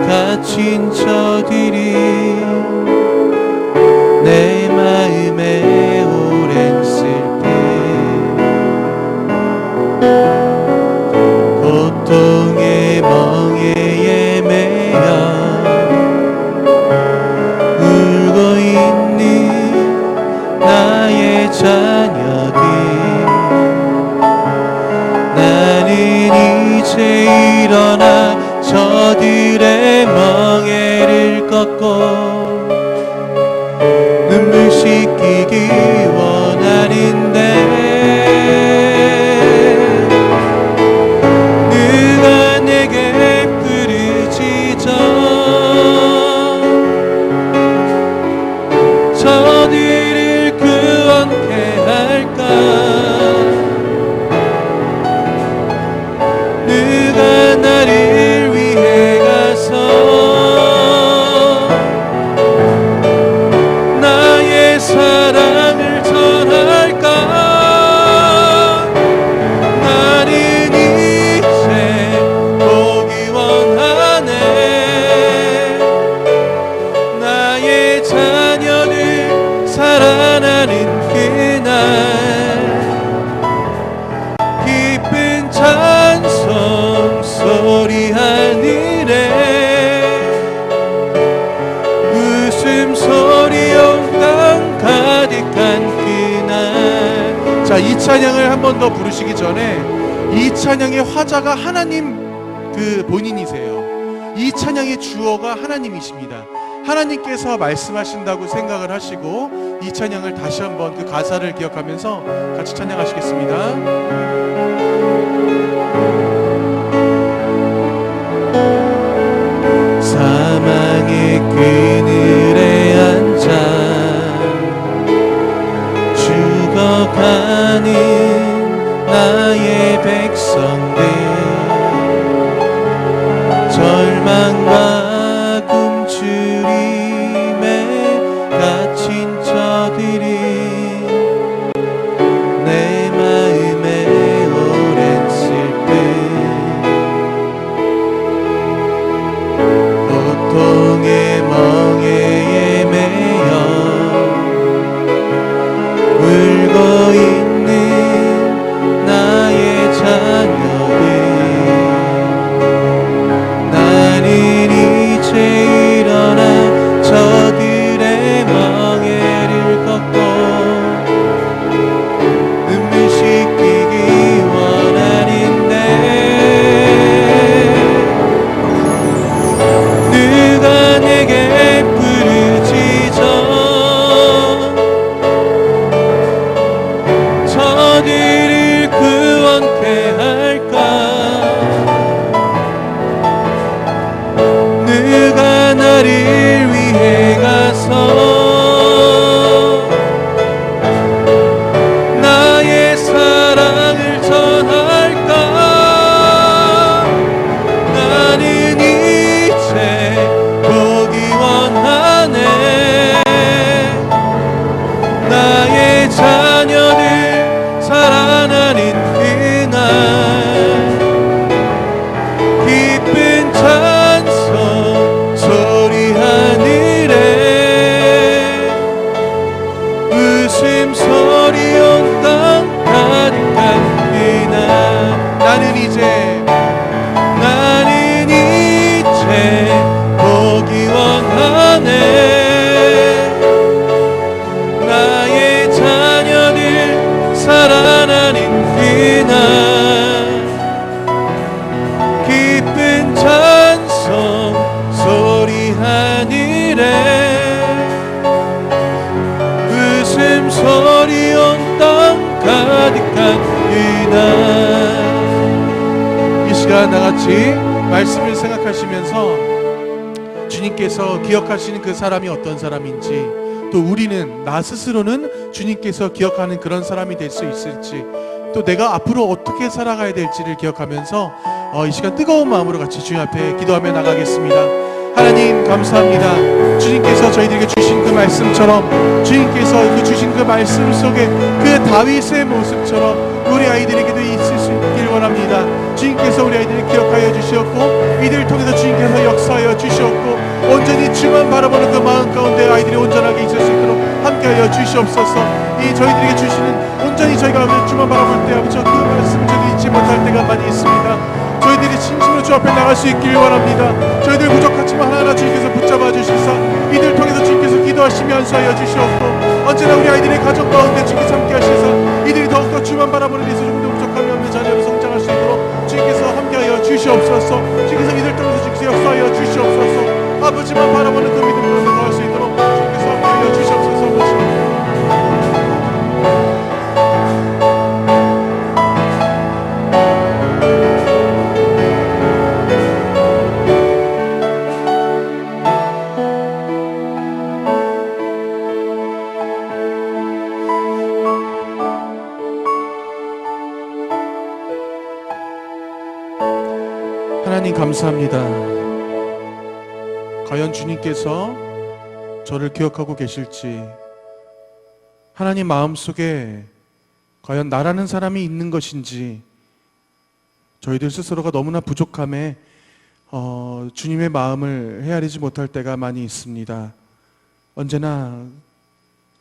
갇힌 저들이 내 마음에 오랜 슬픔, 고통의 멍에에 매여 울고 있는 나의 자녀들, 나는 이제 일어나 저들의 멍에를 꺾고 자, 이 찬양을 한 번 더 부르시기 전에 이 찬양의 화자가 하나님 본인이세요. 이 찬양의 주어가 하나님이십니다. 하나님께서 말씀하신다고 생각을 하시고 이 찬양을 다시 한번 그 가사를 기억하면서 같이 찬양하시겠습니다. 사망의 그늘에 앉아 죽어가는 나의 백성들, 절망과 굶주림에 갇힌 저들이 내 마음에 오랜 슬픔, 고통의 멍에에 매여 울고 있는 나의 자녀들, 나는 이제 일어나 저들의 멍에를 걷고 눈물 씻기기 원하는데, 누가 내게 부르짖어 저들을 구원케 할까? 누가 나를 위해 가서 나의 사랑을 전할까? 나는 이제 보기 원하네. 나의 자녀들 살아나는 그날, 기쁜 찬송 소리 하늘에 웃음소리 온 땅 가득한 그날, 나는 이제 보기 원하네. 나의 자녀들 살아나는 그날, 기쁜 찬송 소리 하늘에 웃음소리 온 땅 가득한 그날. 이 시간 나같이 말씀을 생각하시면서 주님께서 기억하시는 그 사람이 어떤 사람인지, 또 우리는 나 스스로는 주님께서 기억하는 그런 사람이 될 수 있을지, 또 내가 앞으로 어떻게 살아가야 될지를 기억하면서 이 시간 뜨거운 마음으로 같이 주님 앞에 기도하며 나가겠습니다. 하나님 감사합니다. 주님께서 저희들에게 주신 그 말씀처럼, 주님께서 주신 그 말씀 속에 그 다윗의 모습처럼 우리 아이들에게도 있을 수 있길 원합니다. 주님께서 우리 아이들을 기억하여 주시었고 이들을 통해서 주님께서 역사하여 주시었고 온전히 주만 바라보는 그 마음 가운데 아이들이 온전하게 있을 수 있도록 함께하여 주시옵소서. 이 저희들에게 주시는 온전히 저희가 주만 바라볼 때 아버지 그 말씀을 저희들이 잊지 못할 때가 많이 있습니다. 저희들이 진심으로 주 앞에 나갈 수 있길 원합니다. 저희들 부족하지만 하나하나 주님께서 붙잡아 주시사 이들 통해서 주님께서 기도하시며 안수하여 주시옵고, 언제나 우리 아이들의 가정 가운데 주님께서 함께 하시사 이들이 더욱더 주만 바라보는 데서 조금도 부족함이 없는 자녀로 성장할 수 있도록 주님께서 함께하여 주시옵소서. 주님께서 이들 통해서 주님께서 역사하여 주시옵소서. 아버지만 바라보는 그 믿음으로 나갈 수 있도록 주님께서 함께하여 주시옵소서. 아버지. 하나님 감사합니다. 과연 주님께서 저를 기억하고 계실지, 하나님 마음속에 과연 나라는 사람이 있는 것인지, 저희들 스스로가 너무나 부족함에 주님의 마음을 헤아리지 못할 때가 많이 있습니다. 언제나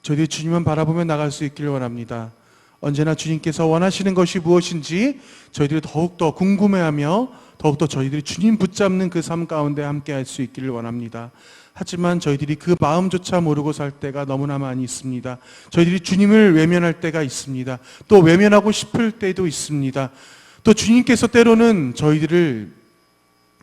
저희들이 주님만 바라보며 나갈 수 있기를 원합니다. 언제나 주님께서 원하시는 것이 무엇인지 저희들이 더욱더 궁금해하며 더욱더 저희들이 주님 붙잡는 그 삶 가운데 함께 할 수 있기를 원합니다. 하지만 저희들이 그 마음조차 모르고 살 때가 너무나 많이 있습니다. 저희들이 주님을 외면할 때가 있습니다. 또 외면하고 싶을 때도 있습니다. 또 주님께서 때로는 저희들을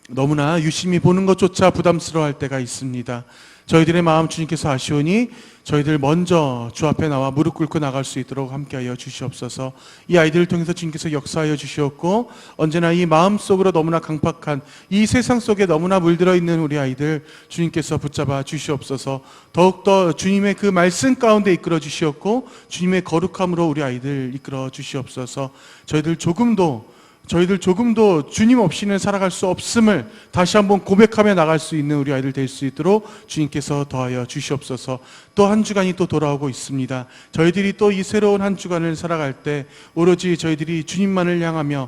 너무나 유심히 보는 것조차 부담스러워할 때가 있습니다. 저희들의 마음 주님께서 아시오니 저희들 먼저 주 앞에 나와 무릎 꿇고 나갈 수 있도록 함께하여 주시옵소서. 이 아이들을 통해서 주님께서 역사하여 주시옵고 언제나 이 마음속으로 너무나 강팍한 이 세상 속에 너무나 물들어 있는 우리 아이들 주님께서 붙잡아 주시옵소서. 더욱더 주님의 그 말씀 가운데 이끌어 주시옵고 주님의 거룩함으로 우리 아이들 이끌어 주시옵소서. 저희들 조금도 주님 없이는 살아갈 수 없음을 다시 한번 고백하며 나갈 수 있는 우리 아이들 될 수 있도록 주님께서 더하여 주시옵소서. 또 한 주간이 또 돌아오고 있습니다. 저희들이 또 이 새로운 한 주간을 살아갈 때 오로지 저희들이 주님만을 향하며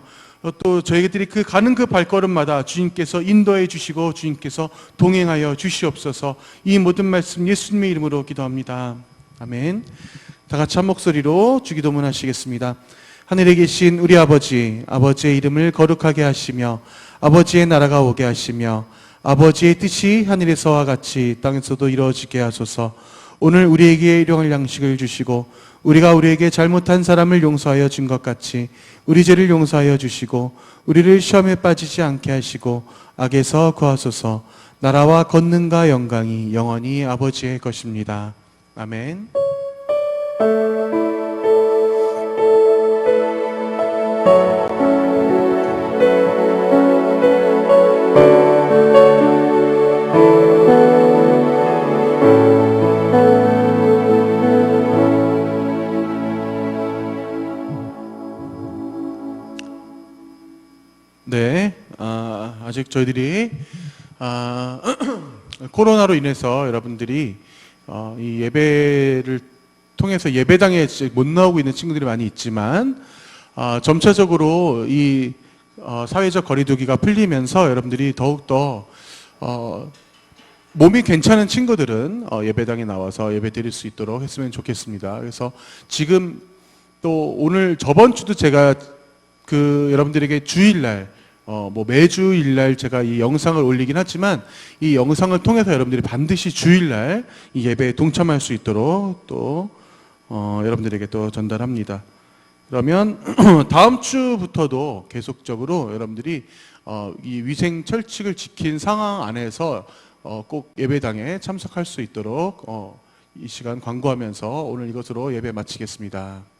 또 저희들이 가는 그 발걸음마다 주님께서 인도해 주시고 주님께서 동행하여 주시옵소서. 이 모든 말씀 예수님의 이름으로 기도합니다. 아멘. 다 같이 한 목소리로 주기도문 하시겠습니다. 하늘에 계신 우리 아버지, 아버지의 이름을 거룩하게 하시며 아버지의 나라가 오게 하시며 아버지의 뜻이 하늘에서와 같이 땅에서도 이루어지게 하소서. 오늘 우리에게 일용할 양식을 주시고 우리가 우리에게 잘못한 사람을 용서하여 준 것 같이 우리 죄를 용서하여 주시고 우리를 시험에 빠지지 않게 하시고 악에서 구하소서. 나라와 권능과 영광이 영원히 아버지의 것입니다. 아멘. 네, 아직 저희들이 코로나로 인해서 여러분들이 이 예배를 통해서 예배당에 못 나오고 있는 친구들이 많이 있지만 점차적으로 이 사회적 거리두기가 풀리면서 여러분들이 더욱더 몸이 괜찮은 친구들은 예배당에 나와서 예배 드릴 수 있도록 했으면 좋겠습니다. 그래서 지금 또 오늘 저번 주도 제가 여러분들에게 주일날 매주일날 제가 이 영상을 올리긴 하지만 이 영상을 통해서 여러분들이 반드시 주일날 이 예배에 동참할 수 있도록 또 여러분들에게 또 전달합니다. 그러면 다음 주부터도 계속적으로 여러분들이 이 위생 철칙을 지킨 상황 안에서 꼭 예배당에 참석할 수 있도록 이 시간 광고하면서 오늘 이것으로 예배 마치겠습니다.